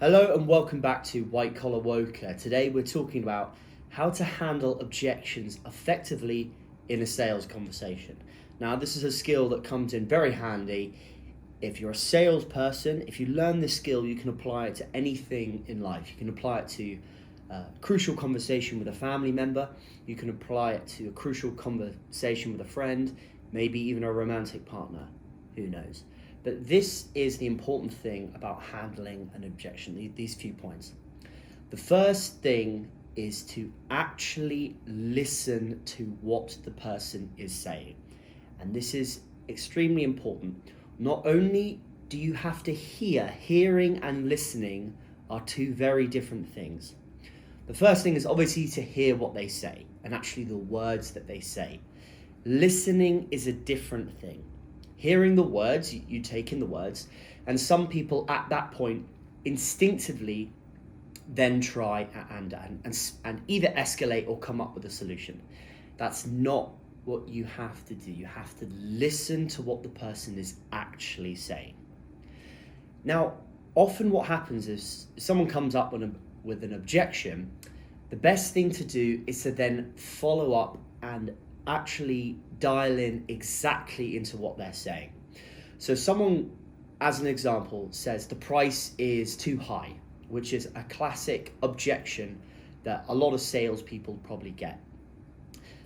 Hello and welcome back to White Collar Woker. Today we're talking about how to handle objections effectively in a sales conversation. Now this is a skill that comes in very handy if you're a salesperson. If you learn this skill, you can apply it to anything in life. You can apply it to a crucial conversation with a family member. You can apply it to a crucial conversation with a friend, maybe even a romantic partner, who knows. But this is the important thing about handling an objection, these few points. The first thing is to actually listen to what the person is saying. And this is extremely important. Not only do you have to hearing and listening are two very different things. The first thing is obviously to hear what they say and actually the words that they say. Listening is a different thing. Hearing the words, you take in the words, and some people at that point instinctively then try and either escalate or come up with a solution. That's not what you have to do. You have to listen to what the person is actually saying. Now, often what happens is someone comes up with an objection. The best thing to do is to then follow up and actually dial in exactly into what they're saying. So someone, as an example, says the price is too high, which is a classic objection that a lot of salespeople probably get.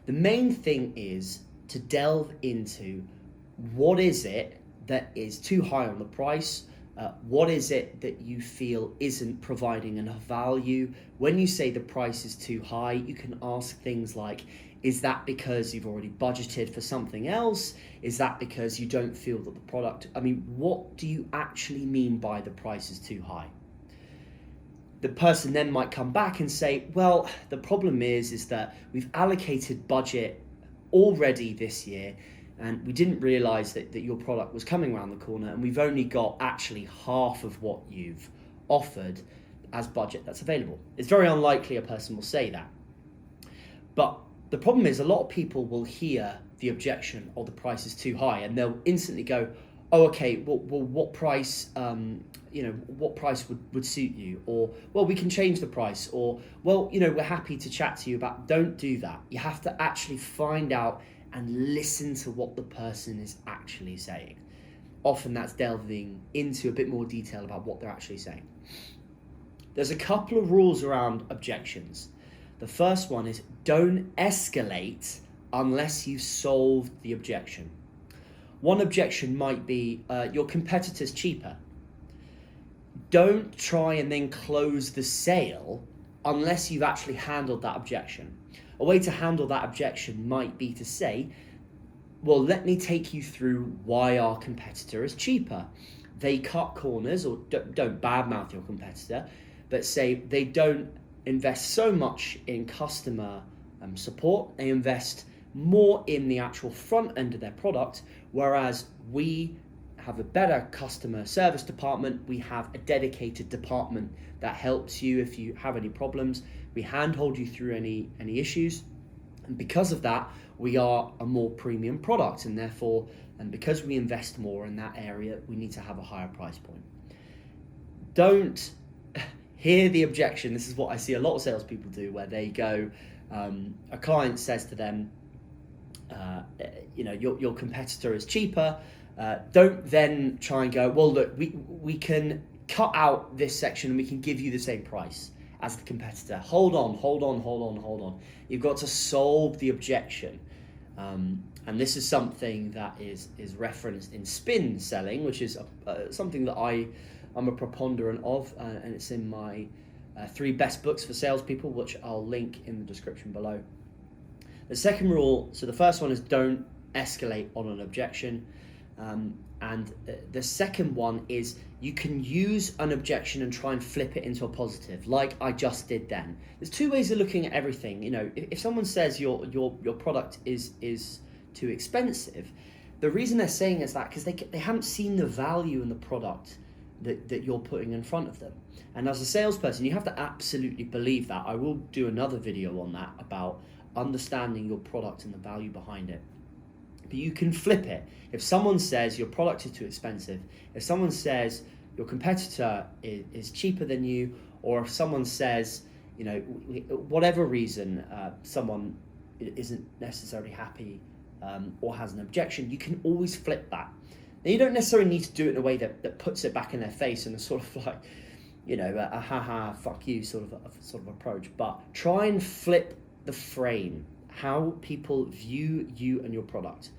The main thing is to delve into what is it that is too high on the price. What is it that you feel isn't providing enough value? When you say the price is too high, you can ask things like, is that because you've already budgeted for something else? Is that because you don't feel that the product, what do you actually mean by the price is too high? The person then might come back and say, well, the problem is that we've allocated budget already this year and we didn't realize that your product was coming around the corner and we've only got actually half of what you've offered as budget that's available. It's very unlikely a person will say that. But the problem is a lot of people will hear the objection or the price is too high and they'll instantly go, oh, okay, well what price, what price would suit you? Or, well, we can change the price. Or, well, we're happy to chat to you about. Don't do that. You have to actually find out and listen to what the person is actually saying. Often that's delving into a bit more detail about what they're actually saying. There's a couple of rules around objections. The first one is don't escalate unless you've solved the objection. One objection might be your competitor's cheaper. Don't try and then close the sale unless you've actually handled that objection. A way to handle that objection might be to say, well, let me take you through why our competitor is cheaper. They cut corners, or don't badmouth your competitor, but say they don't invest so much in customer support. They invest more in the actual front end of their product, whereas we have a better customer service department. We have a dedicated department that helps you if you have any problems. We handhold you through any issues. And because of that, we are a more premium product, and therefore, and because we invest more in that area, we need to have a higher price point. Don't hear the objection. This is what I see a lot of salespeople do, where they go, a client says to them, your competitor is cheaper. Don't then try and go, well, look, we can cut out this section and we can give you the same price as the competitor. Hold on. You've got to solve the objection. And this is something that is referenced in spin selling, which is something that I'm a preponderant of, and it's in my 3 best books for salespeople, which I'll link in the description below. The second rule, so the first one is don't escalate on an objection. And the second one is you can use an objection and try and flip it into a positive, like I just did then. There's 2 ways of looking at everything. If someone says your product is too expensive, the reason they're saying is that because they haven't seen the value in the product that you're putting in front of them. And as a salesperson, you have to absolutely believe that. I will do another video on that about understanding your product and the value behind it. But you can flip it. If someone says your product is too expensive, if someone says your competitor is cheaper than you, or if someone says, whatever reason, someone isn't necessarily happy or has an objection, you can always flip that. Now, you don't necessarily need to do it in a way that puts it back in their face and a sort of like, a haha, fuck you sort of approach, but try and flip the frame, how people view you and your product.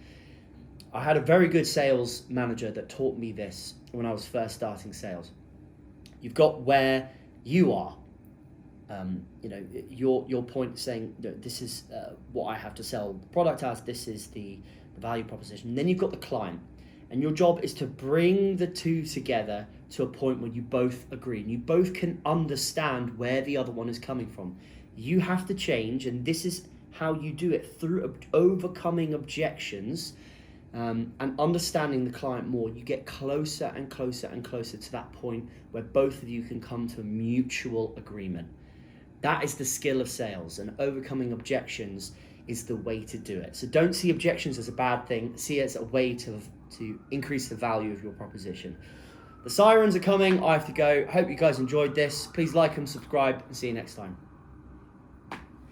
I had a very good sales manager that taught me this when I was first starting sales. You've got where you are, your point saying, this is what I have to sell the product as, this is the value proposition. And then you've got the client, and your job is to bring the two together to a point where you both agree and you both can understand where the other one is coming from. You have to change, and this is how you do it, through overcoming objections and understanding the client more. You get closer and closer and closer to that point where both of you can come to a mutual agreement. That is the skill of sales, and overcoming objections is the way to do it. So don't see objections as a bad thing, see it as a way to increase the value of your proposition. The sirens are coming, I have to go. Hope you guys enjoyed this. Please like and subscribe, and see you next time.